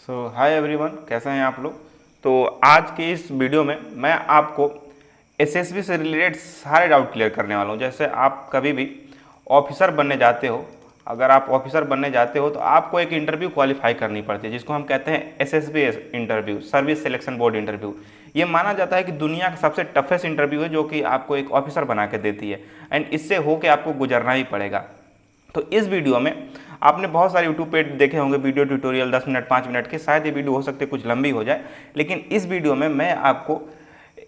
Hi everyone, कैसे हैं आप लोग। तो आज के इस वीडियो में मैं आपको एसएसबी से रिलेटेड सारे डाउट क्लियर करने वाला हूं। जैसे आप कभी भी ऑफिसर बनने जाते हो, अगर आप ऑफिसर बनने जाते हो तो आपको एक इंटरव्यू क्वालिफाई करनी पड़ती है, जिसको हम कहते हैं SSB interview, service selection board interview. ये माना जाता है कि दुनिया का सबसे टफेस्ट इंटरव्यू है, जो कि आपको एक ऑफिसर बना के देती है, एंड इससे होके आपको गुजरना ही पड़ेगा। तो इस वीडियो में आपने बहुत सारे यूट्यूब पे देखे होंगे वीडियो ट्यूटोरियल 10 मिनट 5 मिनट के, शायद ये वीडियो हो सकते कुछ लंबी हो जाए, लेकिन इस वीडियो में मैं आपको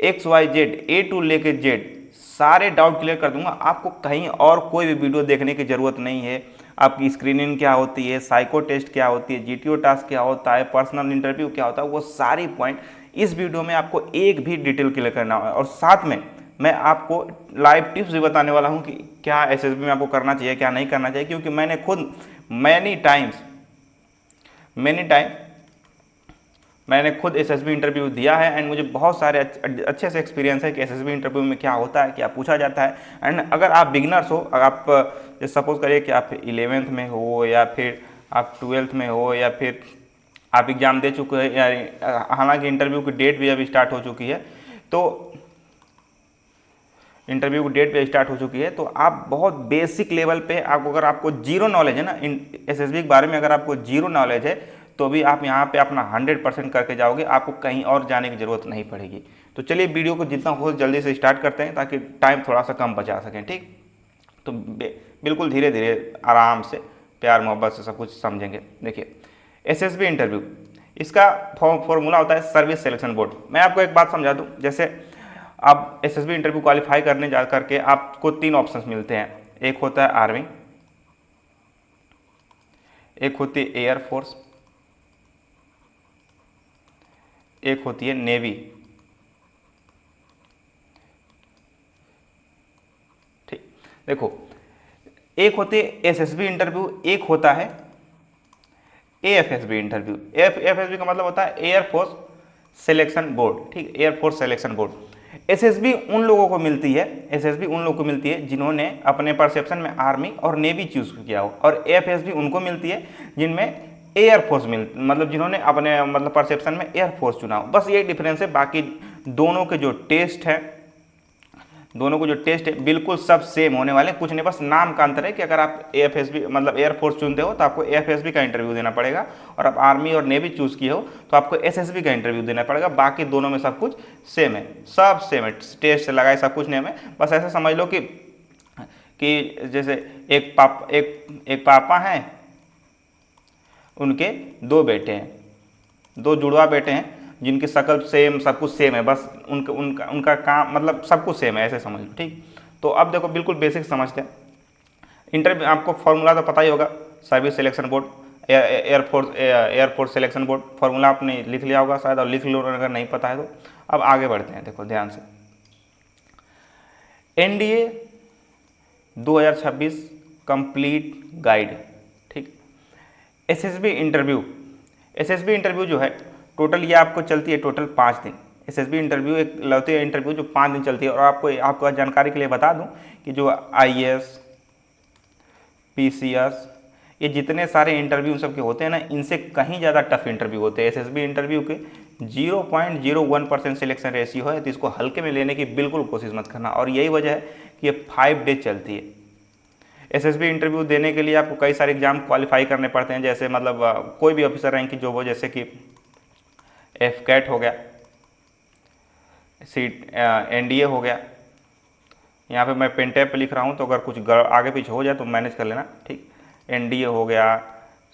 XYZ ए टू लेके जेड सारे डाउट क्लियर कर दूंगा। आपको कहीं और कोई भी वीडियो देखने की ज़रूरत नहीं है। आपकी स्क्रीनिंग क्या होती है, साइको टेस्ट क्या होती है, GTO टास्क क्या होता है, पर्सनल इंटरव्यू क्या होता है, वो सारी पॉइंट इस वीडियो में आपको एक भी डिटेल क्लियर करना है। और साथ में मैं आपको लाइव टिप्स भी बताने वाला हूं कि क्या एसएसबी में आपको करना चाहिए, क्या नहीं करना चाहिए, क्योंकि मैंने खुद मैनी टाइम मैंने खुद एसएसबी इंटरव्यू दिया है, एंड मुझे बहुत सारे अच्छे से एक्सपीरियंस है कि एसएसबी इंटरव्यू में क्या होता है, क्या पूछा जाता है। एंड अगर आप बिगनर्स हो, अगर आप सपोज करिए कि आप 11th में हो, या फिर आप 12th में हो, या फिर आप एग्ज़ाम दे चुके हैं, या हालांकि इंटरव्यू की डेट भी अभी स्टार्ट हो चुकी है, तो इंटरव्यू की डेट पे स्टार्ट हो चुकी है, तो आप बहुत बेसिक लेवल पे आपको, अगर आपको जीरो नॉलेज है ना एसएसबी के बारे में, अगर आपको जीरो नॉलेज है तो भी आप यहाँ पे अपना 100% करके जाओगे, आपको कहीं और जाने की ज़रूरत नहीं पड़ेगी। तो चलिए वीडियो को जितना हो जल्दी से स्टार्ट करते हैं, ताकि टाइम थोड़ा सा कम बचा सकें। ठीक, तो बिल्कुल धीरे धीरे आराम से प्यार मोहब्बत से सब कुछ समझेंगे। देखिए, एसएसबी इंटरव्यू, इसका फॉर्मूला होता है सर्विस सिलेक्शन बोर्ड। मैं आपको एक बात समझा दूँ। जैसे अब एसएसबी इंटरव्यू क्वालिफाई करने जा करके आपको 3 ऑप्शंस मिलते हैं। एक होता है आर्मी, एक होती है एयरफोर्स, एक होती है नेवी। ठीक, देखो, एक होती है एसएसबी इंटरव्यू, एक होता है एएफएसबी इंटरव्यू। एएफएसबी का मतलब होता है एयरफोर्स सिलेक्शन बोर्ड। ठीक, एयरफोर्स सिलेक्शन बोर्ड। एसएसबी उन लोगों को मिलती है, एसएसबी उन लोगों को मिलती है जिन्होंने अपने परसेप्शन में आर्मी और नेवी चूज किया हो, और एएफएसबी उनको मिलती है जिनमें एयरफोर्स मतलब जिन्होंने अपने मतलब परसेप्शन में एयरफोर्स चुना हो। बस ये डिफरेंस है, बाकी दोनों के जो टेस्ट है, दोनों को जो टेस्ट है बिल्कुल सब सेम होने वाले हैं। कुछ नहीं, बस नाम का अंतर है कि अगर आप एएफएसबी मतलब एयरफोर्स चुनते हो तो आपको एएफएसबी का इंटरव्यू देना पड़ेगा, और आप आर्मी और नेवी चूज किए हो तो आपको एसएसबी का इंटरव्यू देना पड़ेगा। बाकी दोनों में सब कुछ सेम है, सब सेम है, टेस्ट से लगाए सब कुछ नेम है। बस ऐसा समझ लो कि जैसे एक पापा हैं, उनके 2 बेटे हैं, 2 जुड़वा बेटे हैं, जिनकी शक्ल सेम, सब कुछ सेम है, बस उनका उनका उनका काम मतलब सब कुछ सेम है, ऐसे समझ लो। ठीक, तो अब देखो बिल्कुल बेसिक समझते हैं। इंटरव्यू आपको फॉर्मूला तो पता ही होगा, service selection board, air force selection board, formula आपने लिख लिया होगा शायद, और लिख लो अगर नहीं पता है तो। अब आगे बढ़ते हैं, देखो ध्यान से। NDA 2026 complete guide. ठीक, एसएसबी इंटरव्यू जो है टोटल, ये आपको चलती है टोटल 5 दिन। एसएसबी इंटरव्यू एक लौती है इंटरव्यू जो 5 दिन चलती है। और आपको जानकारी के लिए बता दूं कि जो आईएएस, पीसीएस, ये जितने सारे इंटरव्यू सबके होते हैं ना, इनसे कहीं ज़्यादा टफ इंटरव्यू होते हैं। एसएसबी इंटरव्यू के 0.01% सिलेक्शन रेशियो है, तो इसको हल्के में लेने की बिल्कुल कोशिश मत करना। और यही वजह है कि ये 5 डेज चलती है। एसएसबी इंटरव्यू देने के लिए आपको कई सारे एग्जाम क्वालिफाई करने पड़ते हैं, जैसे मतलब कोई भी ऑफिसर रैंक की जॉब हो, जैसे कि एफकैट हो गया, एनडीए हो गया। यहाँ पे मैं पेन टैब पे लिख रहा हूँ, तो अगर कुछ आगे पीछे हो जाए तो मैनेज कर लेना। ठीक, एनडीए हो गया,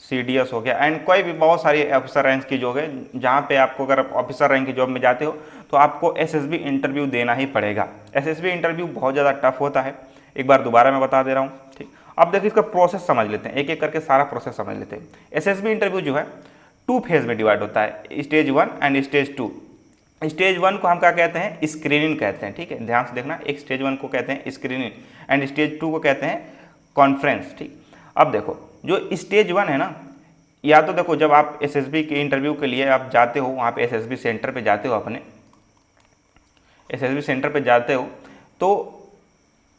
सीडीएस हो गया, एंड कोई भी बहुत सारी ऑफिसर रैंक की जॉब है, जहाँ पे आपको अगर ऑफिसर रैंक की जॉब में जाते हो तो आपको एसएसबी इंटरव्यू देना ही पड़ेगा। एसएसबी इंटरव्यू बहुत ज़्यादा टफ होता है, एक बार दोबारा मैं बता दे रहा हूँ। ठीक, अब देखिए इसका प्रोसेस समझ लेते हैं, एक एक करके सारा प्रोसेस समझ लेते हैं। एसएसबी इंटरव्यू जो है 2 फेज में डिवाइड होता है, स्टेज 1 एंड स्टेज 2। स्टेज 1 को हम क्या कहते हैं, स्क्रीनिंग कहते हैं। ठीक है, ध्यान से देखना, एक स्टेज 1 को कहते हैं स्क्रीनिंग, एंड स्टेज 2 को कहते हैं कॉन्फ्रेंस। ठीक, अब देखो जो स्टेज 1 है ना, या तो देखो जब आप एसएसबी के इंटरव्यू के लिए आप जाते हो, वहाँ पे एसएसबी सेंटर पे जाते हो, अपने एसएसबी सेंटर पे जाते हो, तो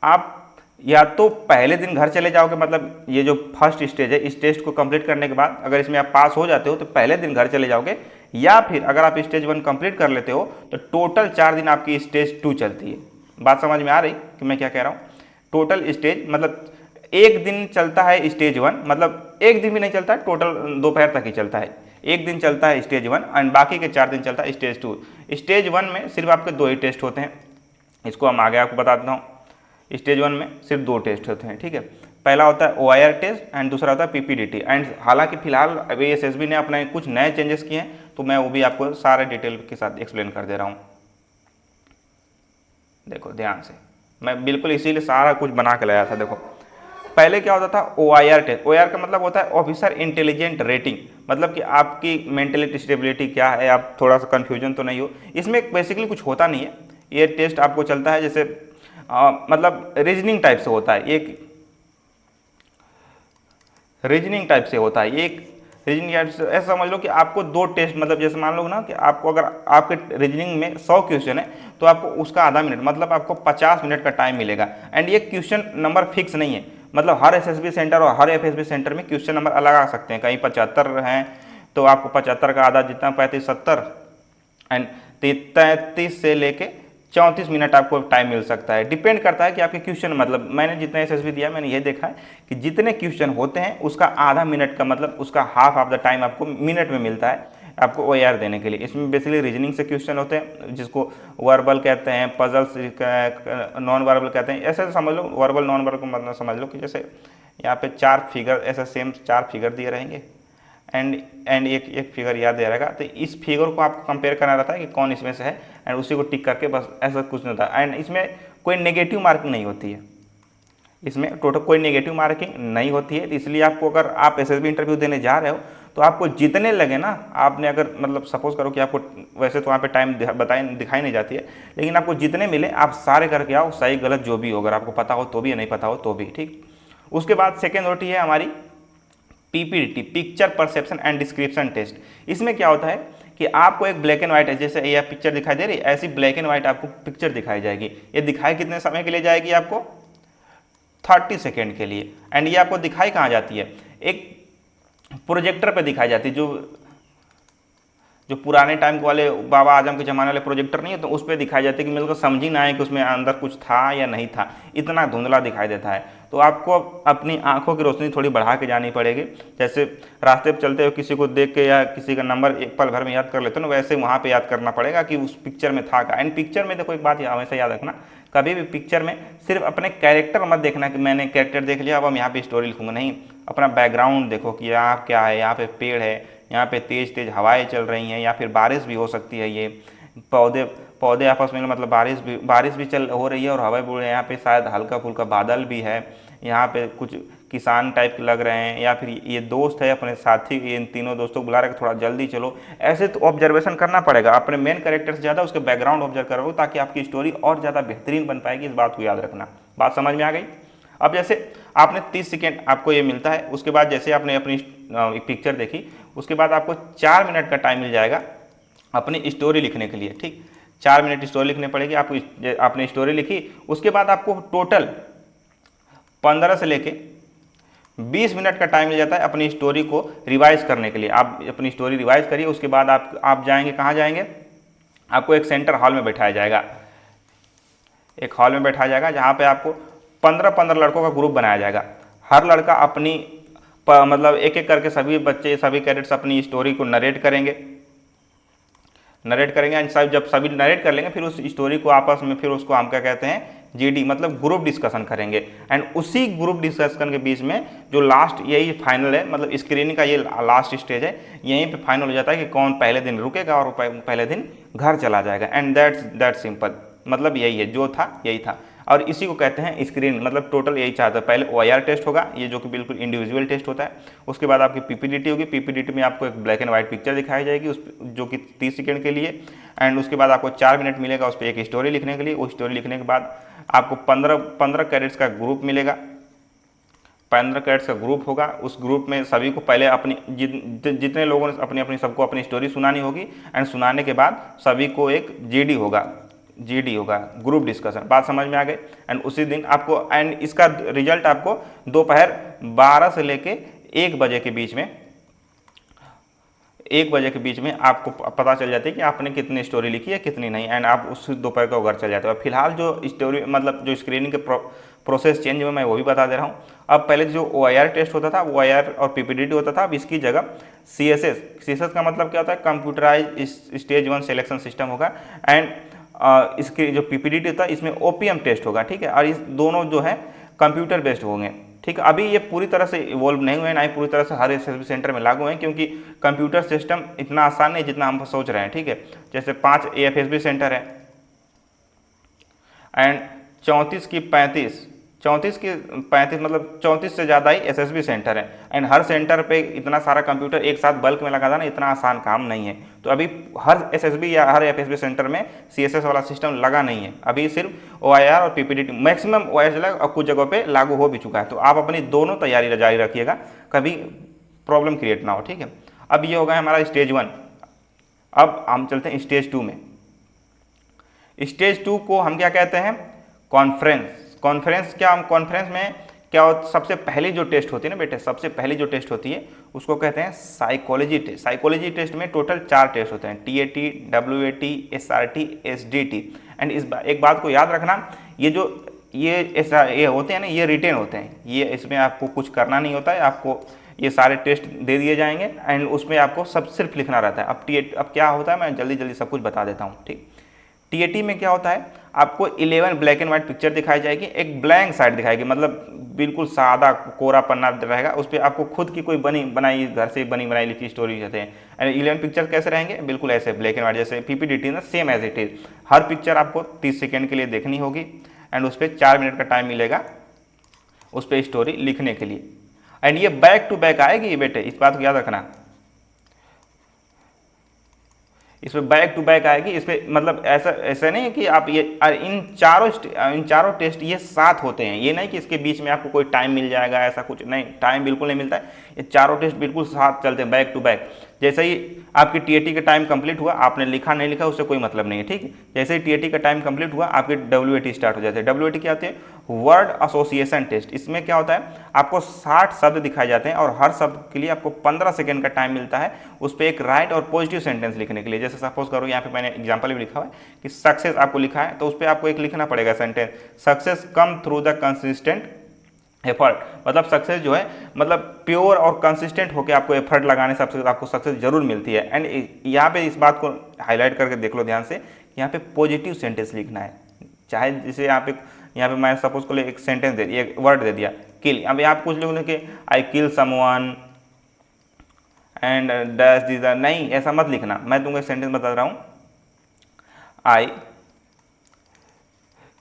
आप या तो पहले दिन घर चले जाओगे, मतलब ये जो फर्स्ट स्टेज है इस टेस्ट को कंप्लीट करने के बाद अगर इसमें आप पास हो जाते हो तो पहले दिन घर चले जाओगे, या फिर अगर आप स्टेज 1 कंप्लीट कर लेते हो तो टोटल 4 दिन आपकी स्टेज 2 चलती है। बात समझ में आ रही कि मैं क्या कह रहा हूँ? टोटल स्टेज मतलब एक दिन चलता है स्टेज 1, मतलब एक दिन भी नहीं चलता है, टोटल दोपहर तक ही चलता है। एक दिन चलता है स्टेज 1 एंड बाकी के 4 दिन चलता है स्टेज 2। स्टेज 1 में सिर्फ आपके 2 ही टेस्ट होते हैं, इसको हम आगे आपको बता देता हूँ। स्टेज 1 में सिर्फ 2 टेस्ट होते हैं, ठीक है। पहला होता है OIR टेस्ट एंड दूसरा होता है PPDT। एंड हालांकि फिलहाल अभी SSB ने अपने कुछ नए चेंजेस किए हैं, तो मैं वो भी आपको सारे डिटेल के साथ एक्सप्लेन कर दे रहा हूँ। देखो ध्यान से, मैं बिल्कुल इसीलिए सारा कुछ बना के लाया था। देखो पहले क्या होता था OIR टेस्ट। OIR का मतलब होता है ऑफिसर इंटेलिजेंट रेटिंग, मतलब कि आपकी मेंटलिटी स्टेबिलिटी क्या है, आप थोड़ा सा कन्फ्यूजन तो नहीं हो। इसमें बेसिकली कुछ होता नहीं है, ये टेस्ट आपको चलता है जैसे मतलब रीजनिंग टाइप से होता है, एक रीजनिंग टाइप से होता है, एक रीजनिंग टाइप से ऐसा समझ लो कि आपको 2 टेस्ट, मतलब जैसे मान लो ना कि आपको अगर आपके रीजनिंग में 100 क्वेश्चन है तो आपको उसका आधा मिनट मतलब आपको 50 मिनट का टाइम मिलेगा। एंड ये क्वेश्चन नंबर फिक्स नहीं है, मतलब हर SSB सेंटर और हर FSB सेंटर में क्वेश्चन नंबर अलग आ सकते हैं। कहीं 75 हैं तो आपको 75 का आधा जितना 35 70 एंड 33 से लेके 34 मिनट आपको टाइम मिल सकता है। डिपेंड करता है कि आपके क्वेश्चन, मतलब मैंने जितना SSB दिया मैंने ये देखा है कि जितने क्वेश्चन होते हैं उसका आधा मिनट का मतलब उसका हाफ ऑफ द टाइम आपको मिनट में मिलता है आपको OIR देने के लिए। इसमें बेसिकली रीजनिंग से क्वेश्चन होते हैं जिसको वर्बल कहते हैं, पजल्स नॉन वर्बल कहते हैं। ऐसे समझ लो वर्बल नॉन वर्बल को मतलब समझ लो कि जैसे यहाँ पे 4 फिगर ऐसा सेम 4 फिगर दिए रहेंगे एंड एक फिगर याद दे रहेगा, तो इस फिगर को आपको कंपेयर करना रहता है कि कौन इसमें से है एंड उसी को टिक करके बस, ऐसा कुछ नहीं होता। एंड इसमें कोई नेगेटिव मार्किंग नहीं होती है, इसमें टोटल कोई नेगेटिव मार्किंग नहीं होती है। इसलिए आपको अगर आप SSB इंटरव्यू देने जा रहे हो तो आपको जितने लगे ना, आपने अगर मतलब सपोज करो कि आपको वैसे तो वहाँ पे टाइम दिखाई नहीं जाती है, लेकिन आपको जितने मिले आप सारे करके आओ, सही गलत जो भी हो, अगर आपको पता हो तो भी, नहीं पता हो तो भी, ठीक। उसके बाद सेकेंड OT है हमारी PPDT, picture perception and description test. इसमें क्या होता है कि आपको एक ब्लैक एंड व्हाइट है, जैसे यह पिक्चर दिखाई दे रही है, ऐसी ब्लैक एंड व्हाइट आपको पिक्चर दिखाई जाएगी। ये दिखाई कितने समय के लिए जाएगी? आपको 30 सेकेंड के लिए। एंड ये आपको दिखाई कहाँ जाती है? एक प्रोजेक्टर पे दिखाई जाती है, जो पुराने टाइम वाले बाबा आजम के ज़माने वाले प्रोजेक्टर नहीं है, तो उस पर दिखाई जाती है कि मेरे को समझ ही ना आए कि उसमें अंदर कुछ था या नहीं था, इतना धुंधला दिखाई देता है। तो आपको अपनी आंखों की रोशनी थोड़ी बढ़ा के जानी पड़ेगी। जैसे रास्ते पर चलते हो किसी को देख के या किसी का नंबर एक पल भर में याद कर लेते हो ना, वैसे वहाँ पे याद करना पड़ेगा कि उस पिक्चर में था का। एंड पिक्चर में देखो एक बात हमेशा याद रखना, कभी भी पिक्चर में सिर्फ अपने कैरेक्टर मत देखना कि मैंने कैरेक्टर देख लिया अब हम यहाँ पे स्टोरी लिखूंगा, नहीं। अपना बैकग्राउंड देखो कि यहाँ क्या है, यहाँ पे पेड़ है, यहाँ पे तेज़ तेज़ हवाएं चल रही हैं, या फिर बारिश भी हो सकती है, ये पौधे आपस में मतलब बारिश भी चल हो रही है और हवाएं बोल रही है, यहाँ पे शायद हल्का फुल्का बादल भी है, यहाँ पे कुछ किसान टाइप के लग रहे हैं, या फिर ये दोस्त है अपने साथी, इन तीनों दोस्तों को बुला रहे थोड़ा जल्दी चलो। ऐसे तो ऑब्जर्वेशन करना पड़ेगा, अपने मेन कैरेक्टर से ज़्यादा उसके बैकग्राउंड ऑब्जर्व करोगे ताकि आपकी स्टोरी और ज़्यादा बेहतरीन बन पाएगी। इस बात को याद रखना। बात समझ में आ गई? अब जैसे आपने 30 सेकेंड आपको ये मिलता है, उसके बाद जैसे आपने अपनी पिक्चर देखी, उसके बाद आपको 4 मिनट का टाइम मिल जाएगा अपनी स्टोरी लिखने के लिए, ठीक। 4 मिनट स्टोरी लिखनी पड़ेगी आपको। आपने स्टोरी लिखी, उसके बाद आपको टोटल 15 से लेके 20 मिनट का टाइम मिल जाता है अपनी स्टोरी को रिवाइज करने के लिए। आप अपनी स्टोरी रिवाइज करिए, उसके बाद आप जाएंगे, कहाँ जाएंगे? आपको एक सेंटर हॉल में बैठाया जाएगा, एक हॉल में बैठाया जाएगा जहाँ पे आपको 15-15 लड़कों का ग्रुप बनाया जाएगा। हर लड़का अपनी मतलब एक एक करके सभी बच्चे सभी कैडेट्स अपनी स्टोरी को नरेट करेंगे एंड जब सभी नरेट कर लेंगे फिर उस स्टोरी को आपस में फिर उसको हम क्या कहते हैं GD मतलब ग्रुप डिस्कशन करेंगे। एंड उसी ग्रुप डिस्कशन के बीच में जो लास्ट यही फाइनल है, मतलब स्क्रीनिंग का ये लास्ट स्टेज है, यहीं पे फाइनल हो जाता है कि कौन पहले दिन रुकेगा और पहले दिन घर चला जाएगा। एंड दैट्स सिंपल, मतलब यही है, जो था यही था। और इसी को कहते हैं स्क्रीन, मतलब टोटल यही चाहता है। पहले OIR टेस्ट होगा, ये जो कि बिल्कुल इंडिविजुअल टेस्ट होता है। उसके बाद आपकी PPDT होगी, PPDT में आपको एक ब्लैक एंड व्हाइट पिक्चर दिखाई जाएगी उस जो कि 30 सेकेंड के लिए। एंड उसके बाद आपको 4 मिनट मिलेगा उस पर एक स्टोरी लिखने के लिए। उस स्टोरी लिखने के बाद आपको 15 कैडेट्स का ग्रुप मिलेगा, 15 कैडेट्स का ग्रुप होगा। उस ग्रुप में सभी को पहले अपनी जितने लोगों ने अपनी सबको अपनी स्टोरी सुनानी होगी। एंड सुनाने के बाद सभी को एक GD होगा, GD होगा, ग्रुप डिस्कशन। बात समझ में आ गई। एंड उसी दिन आपको, एंड इसका रिजल्ट आपको दोपहर 12 से लेके 1 बजे के बीच में, 1 बजे के बीच में आपको पता चल जाता है कि आपने कितनी स्टोरी लिखी है कितनी नहीं, एंड आप उस दोपहर को घर चल जाते हो। फिलहाल जो स्टोरी मतलब जो स्क्रीनिंग के प्रोसेस चेंज हुए मैं वो भी बता दे रहा हूँ। अब पहले जो OIR टेस्ट होता था, OIR और PPDT होता था, अब इसकी जगह CSS का मतलब क्या होता है, कंप्यूटराइज स्टेज 1 सिलेक्शन सिस्टम होगा। एंड इसके जो PPDT होता है इसमें OPM टेस्ट होगा, ठीक है। और इस दोनों जो है कंप्यूटर बेस्ड होंगे, ठीक है। अभी ये पूरी तरह से इवॉल्व नहीं हुए, ना ही पूरी तरह से हर SSB सेंटर में लागू हैं, क्योंकि कंप्यूटर सिस्टम इतना आसान नहीं जितना हम सोच रहे हैं, ठीक है। जैसे 5 AFSB सेंटर है एंड 34 की 35 मतलब 34 से ज़्यादा ही SSB सेंटर है। एंड हर सेंटर पे इतना सारा कंप्यूटर एक साथ बल्क में लगा देना इतना आसान काम नहीं है। तो अभी हर SSB या हर FSB सेंटर में CSS वाला सिस्टम लगा नहीं है। अभी सिर्फ OIR और PPDT, मैक्सिमम OIR चला और कुछ जगहों पे लागू हो भी चुका है। तो आप अपनी दोनों तैयारी जारी रखिएगा, कभी प्रॉब्लम क्रिएट ना हो, ठीक है। अब ये होगा हमारा स्टेज 1। अब हम चलते हैं स्टेज 2 में। स्टेज 2 को हम क्या कहते हैं, कॉन्फ्रेंस। क्या हम कॉन्फ्रेंस में क्या होता, सबसे पहली जो टेस्ट होती है ना बेटे, सबसे पहली जो टेस्ट होती है उसको कहते हैं साइकोलॉजी टेस्ट। साइकोलॉजी टेस्ट में टोटल 4 टेस्ट होते हैं, TAT, WAT, SRT, SDT। And एक बात को याद रखना, ये होते हैं ना, ये रिटेन होते हैं, ये इसमें आपको कुछ करना नहीं होता है, आपको ये सारे टेस्ट दे दिए जाएंगे एंड उसमें आपको सब सिर्फ लिखना रहता है। अब क्या होता है, मैं जल्दी सब कुछ बता देता हूँ, ठीक। TAT में क्या होता है, आपको 11 ब्लैक एंड व्हाइट पिक्चर दिखाई जाएगी, एक ब्लैंक साइड दिखाएगी, मतलब बिल्कुल सादा कोरा पन्ना रहेगा, उस पर आपको खुद की कोई बनाई घर से बनाई लिखी स्टोरी रहते हैं। एंड 11 पिक्चर कैसे रहेंगे, बिल्कुल ऐसे ब्लैक एंड व्हाइट, जैसे PPDT ना, सेम एज इट इज। हर पिक्चर आपको 30 सेकेंड के लिए देखनी होगी एंड उस पर 4 मिनट का टाइम मिलेगा उस पर स्टोरी लिखने के लिए। एंड ये बैक टू बैक आएगी बेटे, इस बात को याद रखना, इस पर बैक टू बैक आएगी। इस पर मतलब ऐसा नहीं है कि आप ये इन चारों टेस्ट ये साथ होते हैं, ये नहीं कि इसके बीच में आपको कोई टाइम मिल जाएगा, ऐसा कुछ नहीं, टाइम बिल्कुल नहीं मिलता है। ये चारों टेस्ट बिल्कुल साथ चलते हैं, बैक टू बैक। जैसे ही आपकी TAT का टाइम कंप्लीट हुआ, आपने लिखा नहीं लिखा उससे कोई मतलब नहीं है, ठीक। जैसे ही TAT का टाइम कंप्लीट हुआ, आपके WAT स्टार्ट हो जाते हैं। WAT क्या होते हैं, वर्ड एसोसिएशन टेस्ट। इसमें क्या होता है, आपको 60 शब्द दिखाए जाते हैं और हर शब्द के लिए आपको 15 सेकेंड का टाइम मिलता है उस पर एक राइट और पॉजिटिव सेंटेंस लिखने के लिए। जैसे सपोज करो, यहाँ पे मैंने एग्जांपल भी लिखा हुआ है कि सक्सेस आपको लिखा है, तो उस पर आपको एक लिखना पड़ेगा sentence, success come through the consistent effort. मतलब सक्सेस जो है, मतलब प्योर और कंसिस्टेंट होकर आपको एफर्ट लगाने से आपको सक्सेस जरूर मिलती है। एंड यहाँ पे इस बात को हाईलाइट करके देख लो ध्यान से, यहाँ पे पॉजिटिव सेंटेंस लिखना है। चाहे जैसे यहाँ पे मैं सपोज को एक सेंटेंस दे दिया, एक वर्ड दे दिया किल, अब यहाँ पे कुछ लोग लिखे I kill someone and dash this, नहीं ऐसा मत लिखना। मैं तुमको एक सेंटेंस बता रहा हूँ, I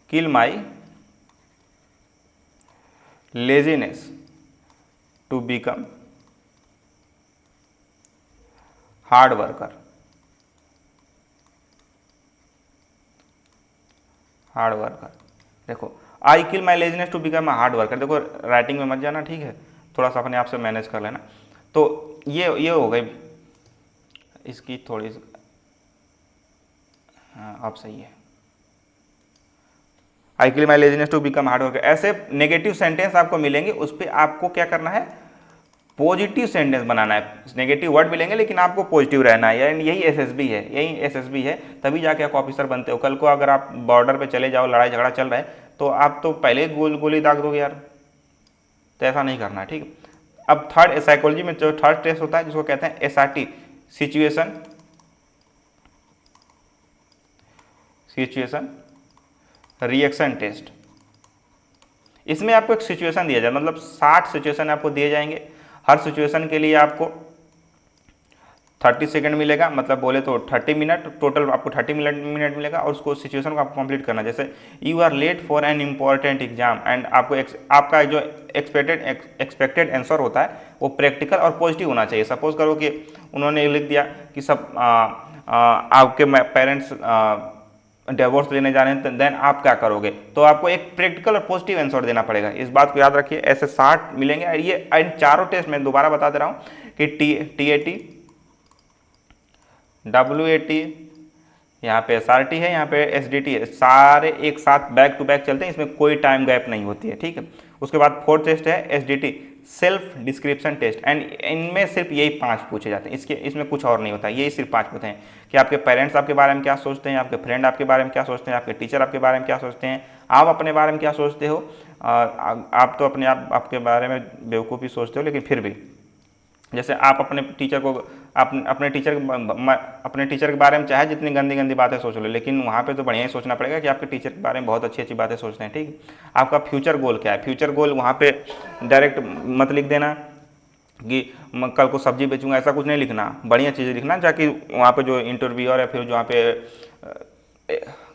kill my laziness to become hard worker. देखो, I kill my laziness to become a hard worker. देखो राइटिंग में मत जाना, ठीक है, थोड़ा सा अपने आप से मैनेज कर लेना। तो ये हो गई इसकी थोड़ी, हाँ अब सही है, I kill my laziness to become hard worker. ऐसे नेगेटिव सेंटेंस आपको मिलेंगे, उस पर आपको क्या करना है, पॉजिटिव सेंटेंस बनाना है। नेगेटिव वर्ड मिलेंगे लेकिन आपको पॉजिटिव रहना है, यानी यही एसएसबी है, तभी जाके आप ऑफिसर बनते हो। कल को अगर आप बॉर्डर पे चले जाओ, लड़ाई झगड़ा चल रहा है, तो आप तो पहले गोली दाग दोगे यार, तो ऐसा नहीं करना है, ठीक। अब थर्ड साइकोलॉजी में जो थर्ड टेस्ट होता है जिसको कहते हैं SRT, सिचुएशन रिएक्शन टेस्ट। इसमें आपको एक सिचुएशन दिया जाए, मतलब 60 सिचुएशन आपको दिए जाएंगे, हर सिचुएशन के लिए आपको 30 सेकंड मिलेगा, मतलब बोले तो 30 मिनट, टोटल आपको 30 मिनट मिलेगा और उसको सिचुएशन को आपको कंप्लीट करना। जैसे you are late for an important exam and आपका जो एक्सपेक्टेड आंसर होता है वो प्रैक्टिकल और पॉजिटिव होना चाहिए। सपोज करो कि उन्होंने लिख दिया कि सब आपके पेरेंट्स डिवोर्स लेने जाने हैं, देन आप क्या करोगे, तो आपको एक प्रैक्टिकल और पॉजिटिव आंसर देना पड़ेगा। इस बात को याद रखिए, ऐसे 60 मिलेंगे। और ये इन चारों टेस्ट में दोबारा बता दे रहा हूँ कि TAT, WAT, यहाँ पे SRT है, यहाँ पे SDT है, सारे एक साथ बैक टू बैक चलते हैं, इसमें कोई टाइम गैप नहीं होती है, ठीक है। उसके बाद फोर्थ टेस्ट है SDT, self description test, and इनमें सिर्फ यही 5 पूछे जाते हैं, इसमें कुछ और नहीं होता, यही सिर्फ 5 पूछते हैं कि आपके पेरेंट्स आपके बारे में क्या सोचते हैं, आपके फ्रेंड आपके बारे में क्या सोचते हैं, आपके टीचर आपके बारे में क्या सोचते हैं, आप अपने बारे में क्या सोचते हो। आप तो अपने आप आपके बारे में बेवकूफ़ी सोचते हो, लेकिन फिर भी जैसे आप अपने टीचर को अपने टीचर के बारे में चाहे जितनी गंदी गंदी बातें सोच लो, लेकिन वहाँ पे तो बढ़िया ही सोचना पड़ेगा कि आपके टीचर के बारे में बहुत अच्छी अच्छी बातें सोचते हैं, ठीक। आपका फ्यूचर गोल क्या है, फ्यूचर गोल वहाँ पे डायरेक्ट मत लिख देना कि मैं कल को सब्जी बेचूंगा, ऐसा कुछ नहीं लिखना, बढ़िया चीज़ें लिखना, ताकि वहाँ पे जो इंटरव्यूअर है, फिर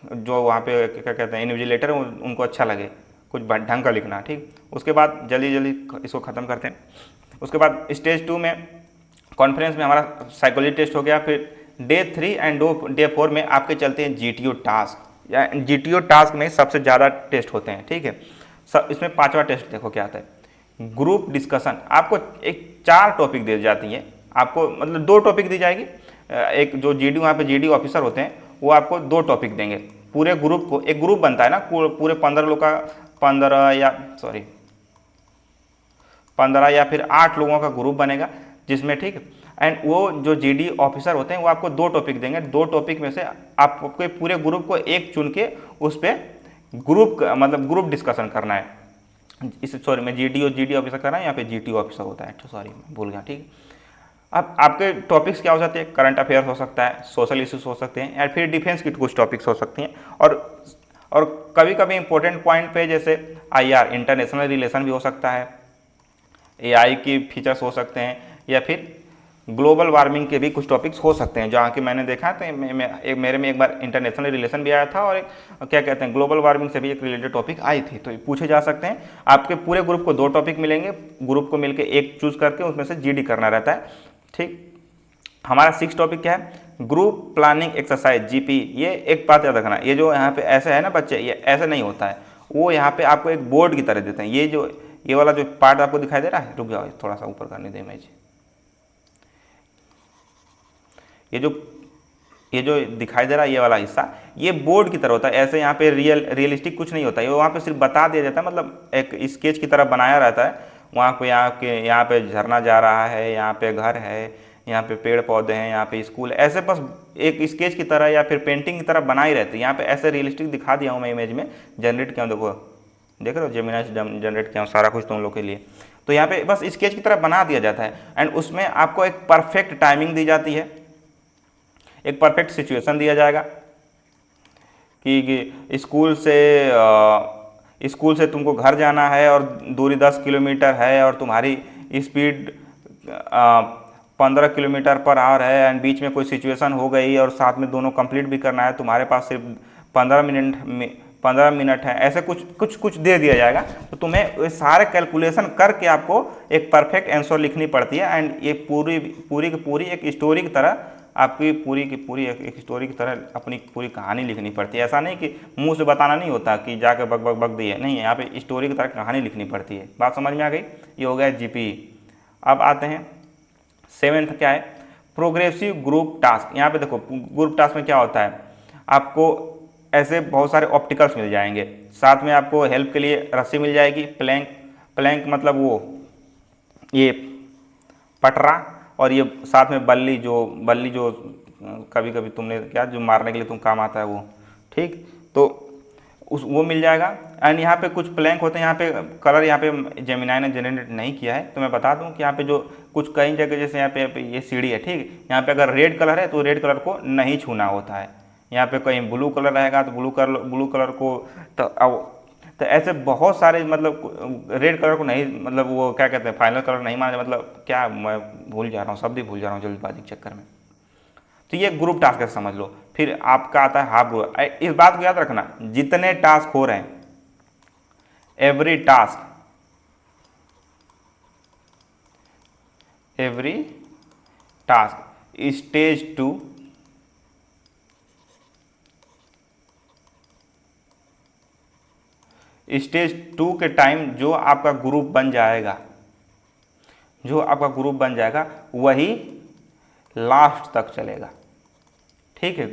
जो वहाँ पे क्या कहते हैं इन्विजिलेटर है, उनको अच्छा लगे, कुछ ढंग का लिखना, ठीक। उसके बाद जल्दी जल्दी इसको ख़त्म करते हैं। उसके बाद स्टेज 2 में कॉन्फ्रेंस में हमारा साइकोलॉजी टेस्ट हो गया। फिर डे 3 एंड डे 4 में आपके चलते हैं GTO टास्क, या GTO टास्क में सबसे ज़्यादा टेस्ट होते हैं, ठीक है। सब इसमें 5वां टेस्ट देखो क्या आता है, ग्रुप डिस्कशन। आपको एक 4 टॉपिक दे जाती है, आपको मतलब 2 टॉपिक दी जाएगी, एक जो GD वहाँ पे GD ऑफिसर होते हैं वो आपको 2 टॉपिक देंगे, पूरे ग्रुप को, एक ग्रुप बनता है ना पूरे 15 लोग का, 15 या फिर 8 लोगों का ग्रुप बनेगा जिसमें, ठीक। एंड वो जो GD ऑफिसर होते हैं वो आपको 2 टॉपिक देंगे, 2 टॉपिक में से आपको पूरे ग्रुप को एक चुन के उस पर ग्रुप डिस्कशन करना है। मैं GD ऑफिसर कर रहा हूँ, यहाँ पे GT ऑफिसर होता है, सॉरी मैं भूल गया, ठीक। अब आपके टॉपिक्स क्या हो सकते हैं, करंट अफेयर्स हो सकता है, सोशल इश्यूज हो सकते हैं, या फिर डिफेंस की कुछ टॉपिक्स हो सकती हैं, और कभी कभी इंपॉर्टेंट पॉइंट पे जैसे IR इंटरनेशनल रिलेशन भी हो सकता है, AI की फीचर्स हो सकते हैं, या फिर ग्लोबल वार्मिंग के भी कुछ टॉपिक्स हो सकते हैं। जहाँ कि मैंने देखा तो मेरे में एक बार इंटरनेशनल रिलेशन भी आया था, और एक क्या कहते हैं ग्लोबल वार्मिंग से भी एक रिलेटेड टॉपिक आई थी, तो पूछे जा सकते हैं। आपके पूरे ग्रुप को 2 टॉपिक मिलेंगे, ग्रुप को मिलकर एक चूज करके उसमें से GD करना रहता है, ठीक। हमारा 6 टॉपिक क्या है, ग्रुप प्लानिंग एक्सरसाइज GP। ये एक बात याद रखना, ये जो यहाँ पे ऐसे है ना बच्चे, ये ऐसे नहीं होता है, वो यहाँ पे आपको एक बोर्ड की तरह देते हैं। ये वाला जो पार्ट आपको दिखाई दे रहा है, रुक जाओ थोड़ा सा ऊपर करने दे इमेज, ये जो दिखाई दे रहा है ये वाला हिस्सा, ये बोर्ड की तरह होता है। ऐसे यहाँ पे रियलिस्टिक कुछ नहीं होता है, ये वहाँ पे सिर्फ बता दिया जाता है, मतलब एक स्केच की तरह बनाया रहता है। वहाँ पे यहाँ पे झरना जा रहा है, यहाँ पे घर है, यहाँ पे पेड़ पौधे हैं, यहाँ पे स्कूल, ऐसे बस एक स्केच की तरह या फिर पेंटिंग की तरह बनाई रहती है। यहाँ पे ऐसे रियलिस्टिक दिखा दिया हूँ मैं, इमेज में जनरेट किया हूँ, देखो देख रहे हो, जेमिनी से जनरेट किया हूँ सारा कुछ तुम लोग के लिए। तो यहाँ पे बस स्केच की तरह बना दिया जाता है, एंड उसमें आपको एक परफेक्ट टाइमिंग दी जाती है, एक परफेक्ट सिचुएशन दिया जाएगा कि स्कूल से तुमको घर जाना है और दूरी 10 किलोमीटर है, और तुम्हारी स्पीड 15 किलोमीटर पर आवर है, एंड बीच में कोई सिचुएशन हो गई और साथ में दोनों कंप्लीट भी करना है, तुम्हारे पास सिर्फ 15 मिनट है, ऐसे कुछ दे दिया जाएगा। तो तुम्हें सारे कैलकुलेशन करके आपको एक परफेक्ट आंसर लिखनी पड़ती है, एंड ये पूरी की पूरी एक स्टोरी की तरह, आपकी पूरी की पूरी एक स्टोरी की तरह अपनी पूरी कहानी लिखनी पड़ती है। ऐसा नहीं कि मुंह से बताना नहीं होता कि जाके बक दिए, नहीं, यहाँ पे स्टोरी की तरह कहानी लिखनी पड़ती है। बात समझ में आ गई, ये हो गया GP। अब आते हैं 7th क्या है, प्रोग्रेसिव ग्रुप टास्क। यहाँ पे देखो ग्रुप टास्क में क्या होता है, आपको ऐसे बहुत सारे ऑप्टिकल्स मिल जाएंगे, साथ में आपको हेल्प के लिए रस्सी मिल जाएगी, प्लैंक मतलब वो ये पटरा, और ये साथ में बल्ली जो कभी कभी तुमने क्या जो मारने के लिए तुम काम आता है वो, ठीक। तो वो मिल जाएगा। एंड यहाँ पे कुछ प्लैंक होते हैं, यहाँ पे कलर यहाँ पे जेमिनी ने जनरेट नहीं किया है, तो मैं बता दूं कि यहाँ पे जो कुछ कई जगह जैसे यहाँ पे ये सीढ़ी है, ठीक, यहाँ पे अगर रेड कलर है तो रेड कलर को नहीं छूना होता है। यहाँ पे कहीं ब्लू कलर रहेगा तो ब्लू कलर को तो ऐसे बहुत सारे, मतलब रेड कलर को नहीं, मतलब वो क्या कहते हैं फाइनल कलर नहीं माना, मतलब क्या मैं भूल जा रहा हूँ, शब्द ही भूल जा रहा हूँ जल्दबाजी के चक्कर में। तो ये ग्रुप टास्क है, समझ लो। फिर आपका आता है हाफ ग्रुप। इस बात को याद रखना, जितने टास्क हो रहे हैं, एवरी टास्क स्टेज 2 के टाइम जो आपका ग्रुप बन जाएगा वही लास्ट तक चलेगा। ठीक है,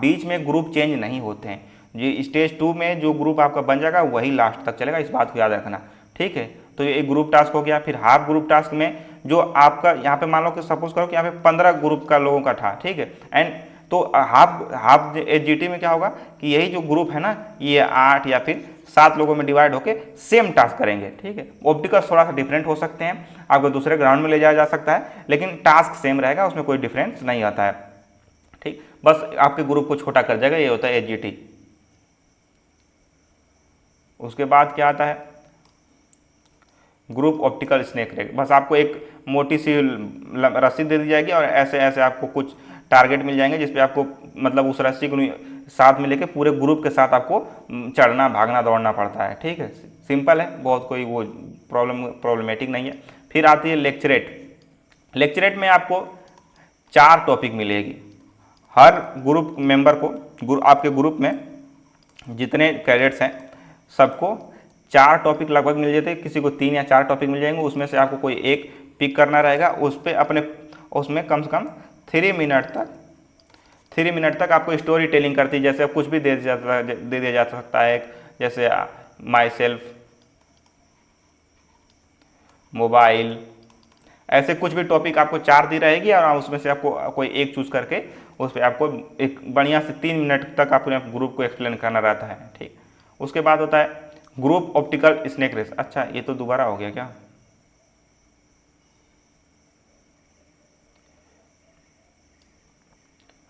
बीच में ग्रुप चेंज नहीं होते हैं। जी स्टेज 2 में जो ग्रुप आपका बन जाएगा वही लास्ट तक चलेगा, इस बात को याद रखना। ठीक है, तो ये एक ग्रुप टास्क हो गया। फिर हाफ ग्रुप टास्क में जो आपका यहाँ पे मान लो कि सपोज करो कि यहाँ पे 15 ग्रुप का लोगों का था, ठीक है, एंड तो हाफ हाफ एचजीटी में क्या होगा कि यही जो ग्रुप है ना ये 8 या फिर 7 लोगों में डिवाइड होकर सेम टास्क करेंगे। ठीक है, ऑप्टिकल्स थोड़ा सा डिफरेंट हो सकते हैं, आपको दूसरे ग्राउंड में ले जाया जा सकता है, लेकिन टास्क सेम रहेगा, उसमें कोई डिफरेंस नहीं आता है। ठीक, बस आपके ग्रुप को छोटा कर जाएगा, ये होता है एचजीटी। उसके बाद क्या आता है ग्रुप ऑप्टिकल स्नेक रेक। बस आपको एक मोटी सी रस्सी दे दी जाएगी और ऐसे ऐसे आपको कुछ टारगेट मिल जाएंगे जिसपे आपको मतलब उस रस्सी को साथ में लेके पूरे ग्रुप के साथ आपको चढ़ना भागना दौड़ना पड़ता है। ठीक है, सिंपल है, बहुत कोई वो प्रॉब्लमेटिक नहीं है। फिर आती है लेक्चरेट। लेक्चरेट में आपको 4 टॉपिक मिलेगी। हर ग्रुप मेंबर को आपके ग्रुप में जितने कैडेट्स हैं सबको 4 टॉपिक लगभग मिल जाते हैं, किसी को 3 या 4 टॉपिक मिल जाएंगे, उसमें से आपको कोई एक पिक करना रहेगा। उस पर अपने उसमें कम से कम 3 मिनट तक आपको स्टोरी टेलिंग करती है। जैसे कुछ भी दे दिया जा सकता है, जैसे माई सेल्फ, मोबाइल, ऐसे कुछ भी टॉपिक आपको 4 दी रहेगी और उसमें से आपको कोई एक चूज करके उस पर आपको एक बढ़िया से 3 मिनट तक अपने ग्रुप को एक्सप्लेन करना रहता है। ठीक, उसके बाद होता है ग्रुप ऑप्टिकल स्नेक रेस। अच्छा, ये तो दोबारा हो गया क्या?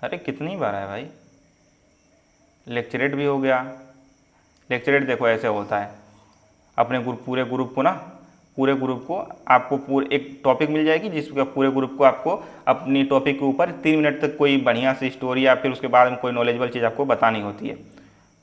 अरे कितनी बार है भाई, लेक्चरेट भी हो गया। लेक्चरेट देखो ऐसे होता है, अपने पूरे ग्रुप को आपको पूरे एक टॉपिक मिल जाएगी जिसका पूरे ग्रुप को आपको अपनी टॉपिक के ऊपर 3 मिनट तक कोई बढ़िया सी स्टोरी या फिर उसके बाद में कोई नॉलेजेबल चीज़ आपको बतानी होती है।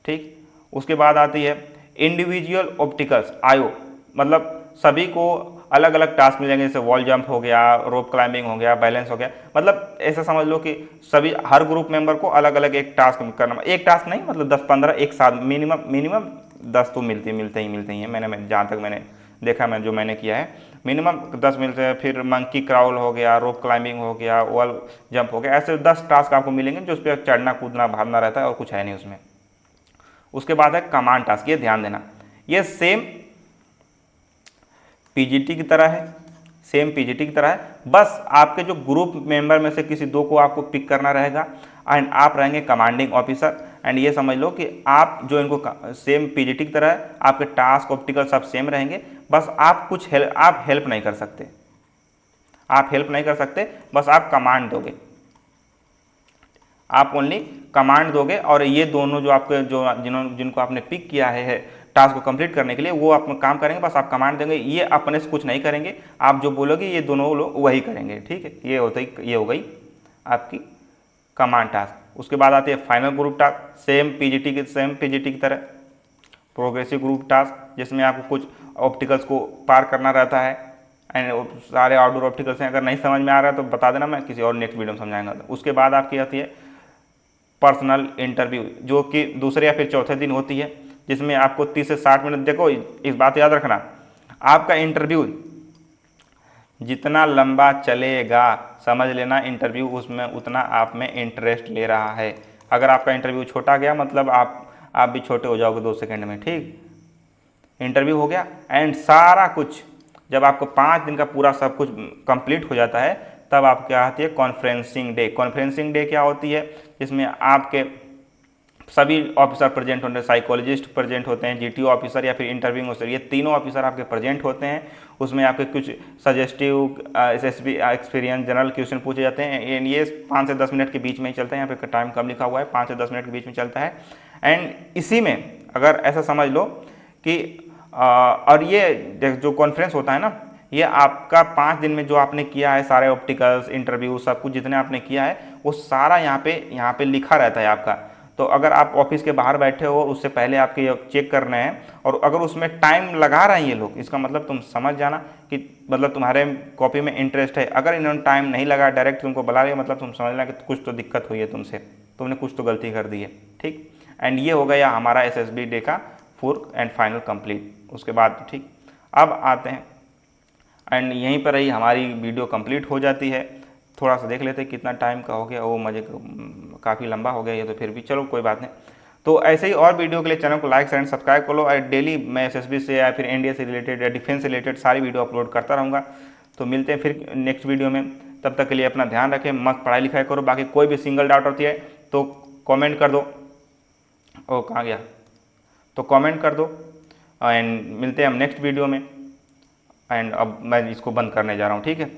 ठीक, उसके बाद आती है इंडिविजुअल ऑप्टिकल्स आयो, मतलब सभी को अलग अलग टास्क मिल जाएंगे, जैसे वॉल जंप हो गया, रोप क्लाइंबिंग हो गया, बैलेंस हो गया। मतलब ऐसा समझ लो कि सभी हर ग्रुप मेंबर को अलग अलग एक टास्क करना, एक टास्क नहीं मतलब 10-15 एक साथ, मिनिमम 10 तो मिलते ही हैं। मैंने जहाँ तक मैंने देखा, मैंने किया है मिनिमम 10 मिलते हैं। फिर मंकी क्राउल हो गया, रोप क्लाइंबिंग हो गया, वॉल जंप हो गया, ऐसे 10 टास्क आपको मिलेंगे जो उस पर चढ़ना कूदना भागना रहता है और कुछ है नहीं उसमें। उसके बाद है कमांड टास्क, ये ध्यान देना, ये सेम पीजीटी की तरह है, बस आपके जो ग्रुप मेंबर में से किसी 2 को आपको पिक करना रहेगा एंड आप रहेंगे कमांडिंग ऑफिसर। एंड ये समझ लो कि आप जो इनको सेम पीजीटी की तरह है, आपके टास्क ऑप्टिकल सब सेम रहेंगे, बस आप आप हेल्प नहीं कर सकते, बस आप कमांड दोगे, आप ओनली कमांड दोगे। और ये दोनों जो आपके जिनको आपने पिक किया है टास्क को कंप्लीट करने के लिए, वो आप काम करेंगे, बस आप कमांड देंगे, ये अपने से कुछ नहीं करेंगे, आप जो बोलोगे ये दोनों लोग वही करेंगे। ठीक है, ये हो गई आपकी कमांड टास्क। उसके बाद आती है final group task, same PGT की तरह प्रोग्रेसिव ग्रुप टास्क, जिसमें आपको कुछ ऑप्टिकल्स को पार करना रहता है एंड सारे आउटडोर ऑप्टिकल्स हैं। अगर नहीं समझ में आ रहा है तो बता देना, मैं किसी और नेक्स्ट वीडियो में समझाएंगा। उसके बाद आपकी आती है पर्सनल इंटरव्यू, जो कि दूसरे या फिर चौथे दिन होती है, जिसमें आपको 30 से 60 मिनट, देखो इस बात याद रखना, आपका इंटरव्यू जितना लंबा चलेगा समझ लेना इंटरव्यू उसमें उतना आप में इंटरेस्ट ले रहा है। अगर आपका इंटरव्यू छोटा गया मतलब आप भी छोटे हो जाओगे 2 सेकंड में। ठीक, इंटरव्यू हो गया एंड सारा कुछ जब आपको 5 दिन का पूरा सब कुछ कंप्लीट हो जाता है, तब आप क्या आती है कॉन्फ्रेंसिंग डे। कॉन्फ्रेंसिंग डे क्या होती है, जिसमें आपके सभी ऑफिसर प्रेजेंट होते हैं, साइकोलॉजिस्ट प्रेजेंट होते हैं, जीटीओ ऑफिसर या फिर इंटरव्यूइंग ऑफिसर, ये तीनों ऑफिसर आपके प्रेजेंट होते हैं। उसमें आपके कुछ suggestive SSB experience general question पूछे जाते हैं। ये 5 से 10 मिनट के बीच में ही चलता है, यहाँ पे टाइम कम लिखा हुआ है, 5 से 10 मिनट के बीच में चलता है। एंड इसी में अगर ऐसा समझ लो कि और ये जो कॉन्फ्रेंस होता है ना, ये आपका 5 दिन में जो आपने किया है सारे ऑप्टिकल्स इंटरव्यू सब कुछ जितने आपने किया है वो सारा यहाँ पे लिखा रहता है आपका। तो अगर आप ऑफिस के बाहर बैठे हो उससे पहले आपके ये चेक करने हैं, और अगर उसमें टाइम लगा रहे हैं ये लोग, इसका मतलब तुम समझ जाना कि मतलब तुम्हारे कॉपी में इंटरेस्ट है। अगर इन्होंने टाइम नहीं लगा डायरेक्ट तुमको बुला लिया, मतलब तुम समझ लेना कि कुछ तो दिक्कत हुई है तुमसे, तुमने कुछ तो गलती कर दी है। ठीक, एंड ये हो गया हमारा एसएसबी डे का फुल एंड फाइनल कंप्लीट। उसके बाद ठीक अब आते हैं एंड यहीं पर ही हमारी वीडियो कंप्लीट हो जाती है। थोड़ा सा देख लेते हैं कितना टाइम का हो गया, वो मजे काफ़ी लंबा हो गया ये तो, फिर भी चलो कोई बात नहीं। तो ऐसे ही और वीडियो के लिए चैनल को लाइक एंड सब्सक्राइब कर लो, और डेली मैं एसएसबी से या फिर एनडीए से रिलेटेड या डिफेंस से रिलेटेड सारी वीडियो अपलोड करता रहूँगा। तो मिलते हैं फिर नेक्स्ट वीडियो में, तब तक के लिए अपना ध्यान रखें, मस्त पढ़ाई लिखाई करो। बाकी कोई भी सिंगल डाउट होती है तो कमेंट कर दो। ओ कहाँ गया, तो कमेंट कर दो, एंड मिलते हैं हम नेक्स्ट वीडियो में। एंड अब मैं इसको बंद करने जा रहा हूँ, ठीक है।